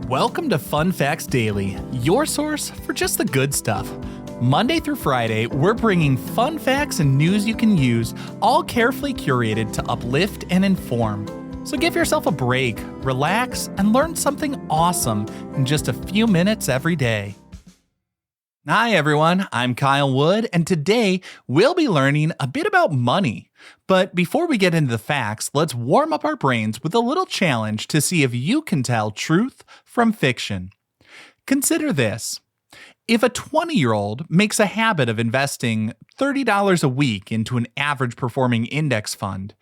Welcome to Fun Facts Daily, your source for just the good stuff. Monday through Friday, we're bringing fun facts and news you can use, all carefully curated to uplift and inform. So give yourself a break, relax, and learn something awesome in just a few minutes every day. Hi everyone, I'm Kyle Wood, and today we'll be learning a bit about money. But before we get into the facts, let's warm up our brains with a little challenge to see if you can tell truth from fiction. Consider this. If a 20-year-old makes a habit of investing $30 a week into an average performing index fund,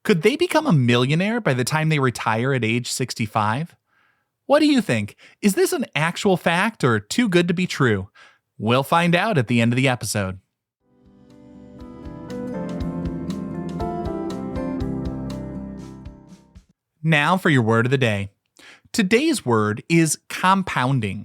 could they become a millionaire by the time they retire at age 65? What do you think? Is this an actual fact or too good to be true? We'll find out at the end of the episode. Now for your word of the day. Today's word is compounding.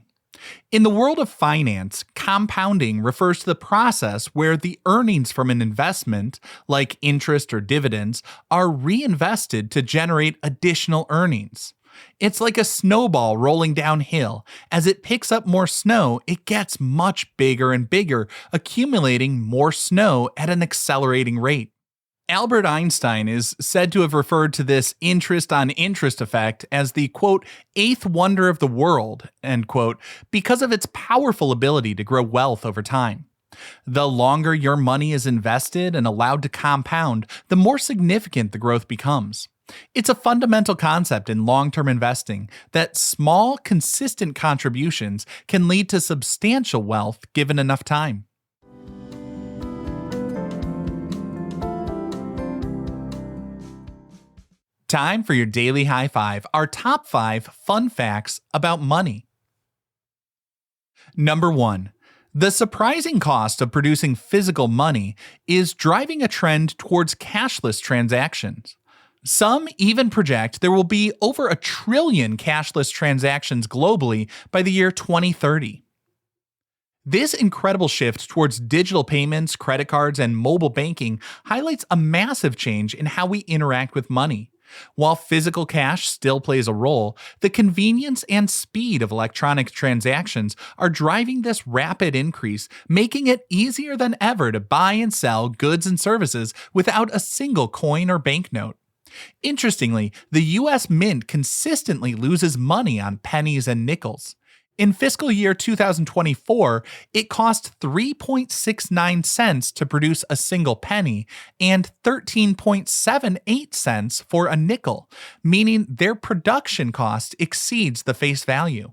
In the world of finance, compounding refers to the process where the earnings from an investment, like interest or dividends, are reinvested to generate additional earnings. It's like a snowball rolling downhill. As it picks up more snow, it gets much bigger and bigger, accumulating more snow at an accelerating rate. Albert Einstein is said to have referred to this interest on interest effect as the, quote, eighth wonder of the world, end quote, because of its powerful ability to grow wealth over time. The longer your money is invested and allowed to compound, the more significant the growth becomes. It's a fundamental concept in long-term investing that small, consistent contributions can lead to substantial wealth given enough time. Time for your daily high five, our top 5 fun facts about money. Number 1. The surprising cost of producing physical money is driving a trend towards cashless transactions. Some even project there will be over 1 trillion cashless transactions globally by the year 2030. This incredible shift towards digital payments, credit cards, and mobile banking highlights a massive change in how we interact with money. While physical cash still plays a role, the convenience and speed of electronic transactions are driving this rapid increase, making it easier than ever to buy and sell goods and services without a single coin or banknote. Interestingly, the US Mint consistently loses money on pennies and nickels. In fiscal year 2024, it cost 3.69 cents to produce a single penny and 13.78 cents for a nickel, meaning their production cost exceeds the face value.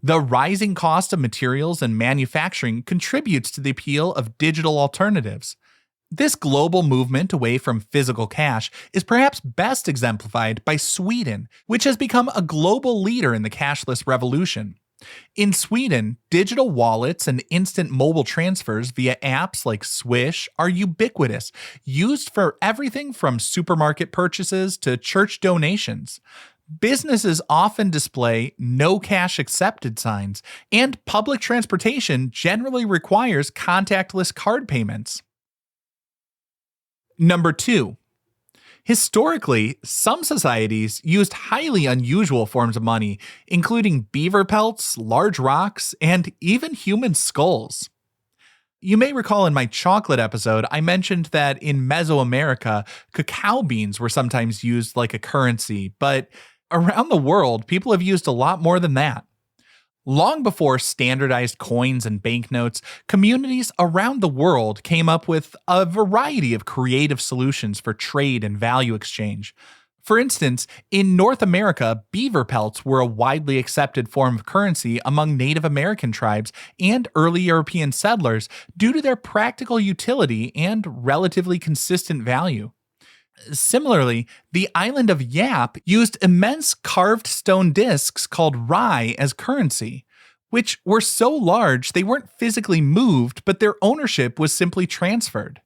The rising cost of materials and manufacturing contributes to the appeal of digital alternatives. This global movement away from physical cash is perhaps best exemplified by Sweden, which has become a global leader in the cashless revolution. In Sweden, digital wallets and instant mobile transfers via apps like Swish are ubiquitous, used for everything from supermarket purchases to church donations. Businesses often display no cash accepted signs, and public transportation generally requires contactless card payments. Number 2. Historically, some societies used highly unusual forms of money, including beaver pelts, large rocks, and even human skulls. You may recall in my chocolate episode, I mentioned that in Mesoamerica, cacao beans were sometimes used like a currency, but around the world, people have used a lot more than that. Long before standardized coins and banknotes, communities around the world came up with a variety of creative solutions for trade and value exchange. For instance, in North America, beaver pelts were a widely accepted form of currency among Native American tribes and early European settlers due to their practical utility and relatively consistent value. Similarly, the island of Yap used immense carved stone discs called rai as currency, which were so large they weren't physically moved, but their ownership was simply transferred.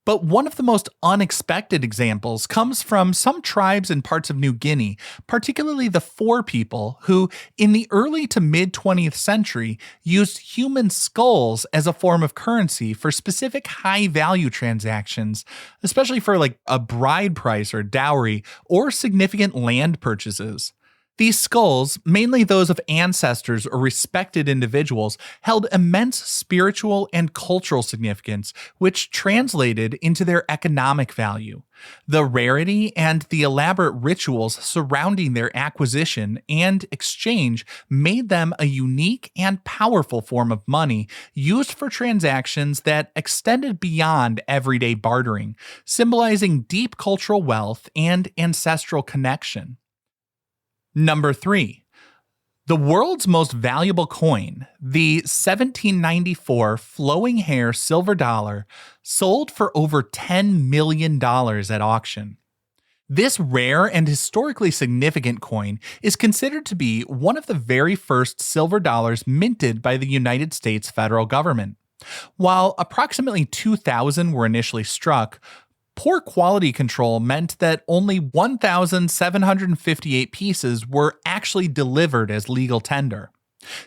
But one of the most unexpected examples comes from some tribes in parts of New Guinea, particularly the Fore people, who, in the early to mid-20th century, used human skulls as a form of currency for specific high-value transactions, especially for like a bride price or dowry or significant land purchases. These skulls, mainly those of ancestors or respected individuals, held immense spiritual and cultural significance, which translated into their economic value. The rarity and the elaborate rituals surrounding their acquisition and exchange made them a unique and powerful form of money used for transactions that extended beyond everyday bartering, symbolizing deep cultural wealth and ancestral connection. Number 3. The world's most valuable coin, the 1794 flowing hair silver dollar, sold for over $10 million at auction. This rare and historically significant coin is considered to be one of the very first silver dollars minted by the United States federal government. While approximately 2,000 were initially struck, poor quality control meant that only 1,758 pieces were actually delivered as legal tender.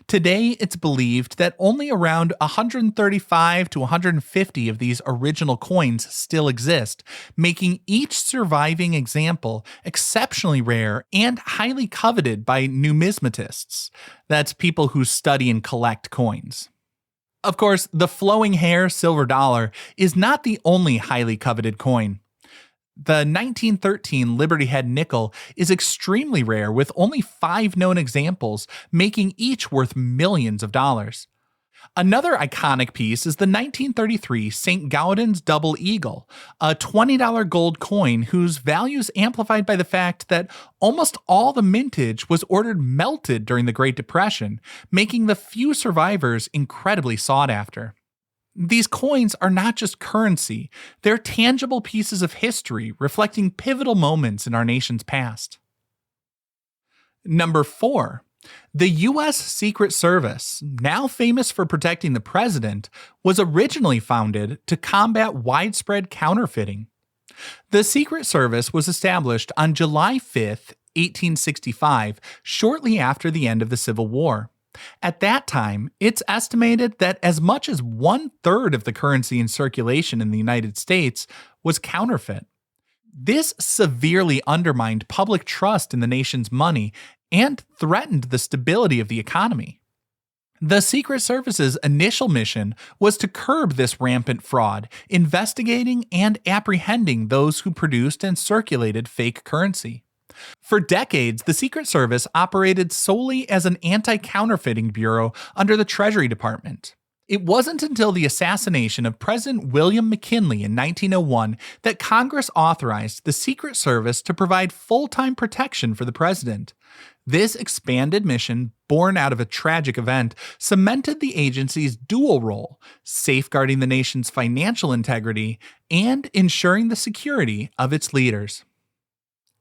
Today, it's believed that only around 135 to 150 of these original coins still exist, making each surviving example exceptionally rare and highly coveted by numismatists. That's people who study and collect coins. Of course, the flowing hair silver dollar is not the only highly coveted coin. The 1913 Liberty Head nickel is extremely rare with only 5 known examples, making each worth millions of dollars. Another iconic piece is the 1933 St. Gaudens Double Eagle, a $20 gold coin whose value is amplified by the fact that almost all the mintage was ordered melted during the Great Depression, making the few survivors incredibly sought after. These coins are not just currency, they're tangible pieces of history reflecting pivotal moments in our nation's past. Number 4. The U.S. Secret Service, now famous for protecting the president, was originally founded to combat widespread counterfeiting. The Secret Service was established on July 5, 1865, shortly after the end of the Civil War. At that time, it's estimated that as much as 1/3 of the currency in circulation in the United States was counterfeit. This severely undermined public trust in the nation's money and threatened the stability of the economy. The Secret Service's initial mission was to curb this rampant fraud, investigating and apprehending those who produced and circulated fake currency. For decades, the Secret Service operated solely as an anti-counterfeiting bureau under the Treasury Department. It wasn't until the assassination of President William McKinley in 1901 that Congress authorized the Secret Service to provide full-time protection for the president. This expanded mission, born out of a tragic event, cemented the agency's dual role, safeguarding the nation's financial integrity and ensuring the security of its leaders.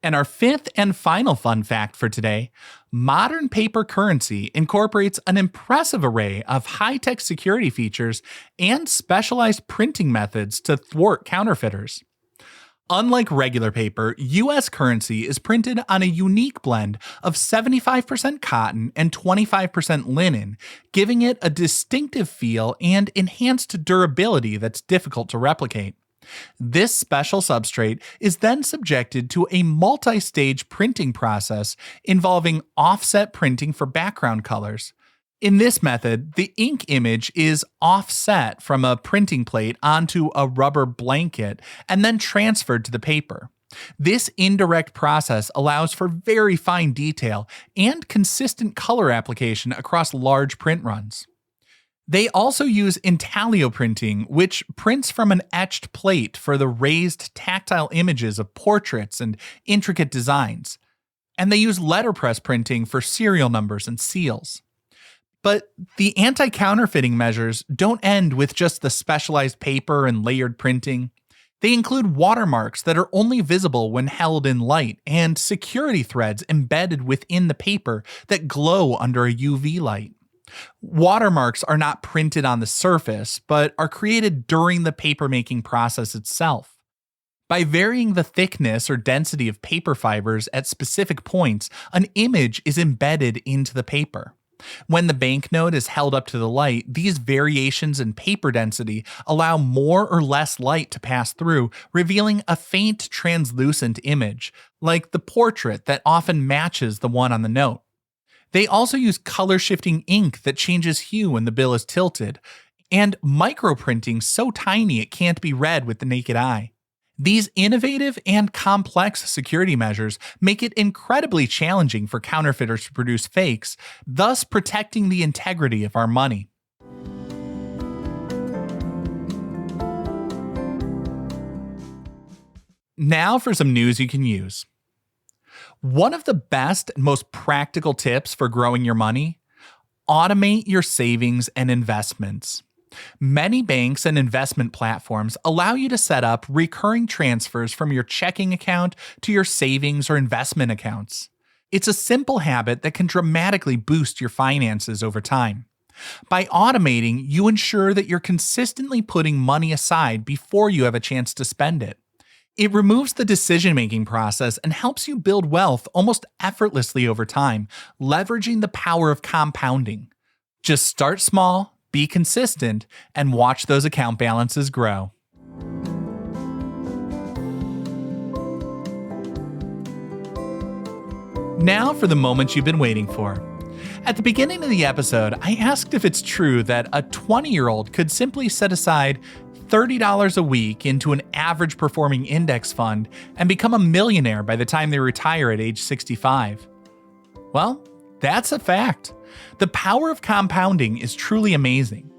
And our 5th and final fun fact for today, modern paper currency incorporates an impressive array of high-tech security features and specialized printing methods to thwart counterfeiters. Unlike regular paper, U.S. currency is printed on a unique blend of 75% cotton and 25% linen, giving it a distinctive feel and enhanced durability that's difficult to replicate. This special substrate is then subjected to a multi-stage printing process involving offset printing for background colors. In this method, the ink image is offset from a printing plate onto a rubber blanket and then transferred to the paper. This indirect process allows for very fine detail and consistent color application across large print runs. They also use intaglio printing, which prints from an etched plate for the raised tactile images of portraits and intricate designs. And they use letterpress printing for serial numbers and seals. But the anti-counterfeiting measures don't end with just the specialized paper and layered printing. They include watermarks that are only visible when held in light and security threads embedded within the paper that glow under a UV light. Watermarks are not printed on the surface, but are created during the paper-making process itself. By varying the thickness or density of paper fibers at specific points, an image is embedded into the paper. When the banknote is held up to the light, these variations in paper density allow more or less light to pass through, revealing a faint translucent image, like the portrait that often matches the one on the note. They also use color-shifting ink that changes hue when the bill is tilted, and microprinting so tiny it can't be read with the naked eye. These innovative and complex security measures make it incredibly challenging for counterfeiters to produce fakes, thus protecting the integrity of our money. Now for some news you can use. One of the best and most practical tips for growing your money: automate your savings and investments. Many banks and investment platforms allow you to set up recurring transfers from your checking account to your savings or investment accounts. It's a simple habit that can dramatically boost your finances over time. By automating, you ensure that you're consistently putting money aside before you have a chance to spend it. It removes the decision-making process and helps you build wealth almost effortlessly over time, leveraging the power of compounding. Just start small, be consistent, and watch those account balances grow. Now for the moment you've been waiting for. At the beginning of the episode, I asked if it's true that a 20-year-old could simply set aside $30 a week into an average performing index fund and become a millionaire by the time they retire at age 65. Well, that's a fact. The power of compounding is truly amazing.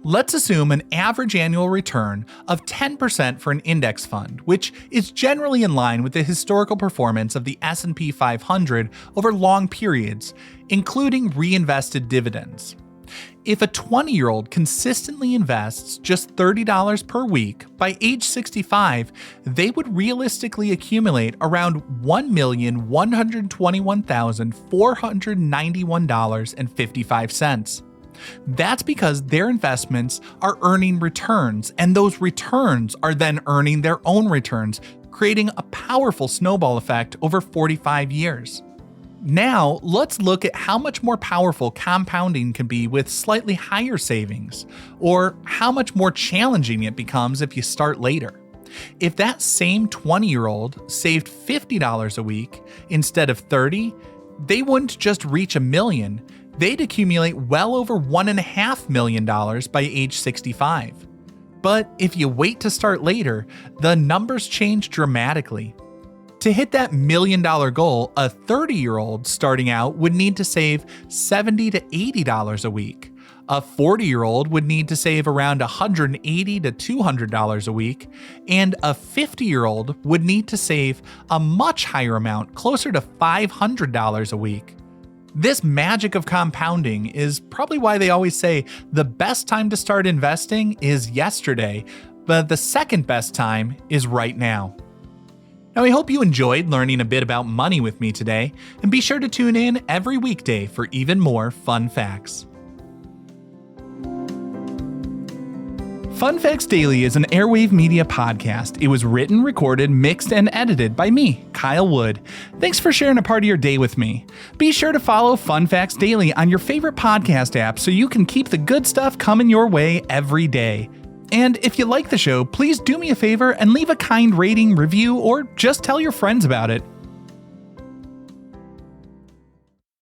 Let's assume an average annual return of 10% for an index fund, which is generally in line with the historical performance of the S&P 500 over long periods, including reinvested dividends. If a 20-year-old consistently invests just $30 per week, by age 65, they would realistically accumulate around $1,121,491.55. That's because their investments are earning returns, and those returns are then earning their own returns, creating a powerful snowball effect over 45 years. Now, let's look at how much more powerful compounding can be with slightly higher savings, or how much more challenging it becomes if you start later. If that same 20-year-old saved $50 a week instead of $30, they wouldn't just reach $1 million, they'd accumulate well over $1.5 million by age 65. But if you wait to start later, the numbers change dramatically. To hit that $1 million goal, a 30-year-old starting out would need to save $70 to $80 a week. A 40-year-old would need to save around $180 to $200 a week, and a 50-year-old would need to save a much higher amount, closer to $500 a week. This magic of compounding is probably why they always say the best time to start investing is yesterday, but the second best time is right now. Now, I hope you enjoyed learning a bit about money with me today, and be sure to tune in every weekday for even more fun facts. Fun Facts Daily is an Airwave Media podcast. It was written, recorded, mixed, and edited by me, Kyle Wood. Thanks for sharing a part of your day with me. Be sure to follow Fun Facts Daily on your favorite podcast app so you can keep the good stuff coming your way every day. And if you like the show, please do me a favor and leave a kind rating, review, or just tell your friends about it.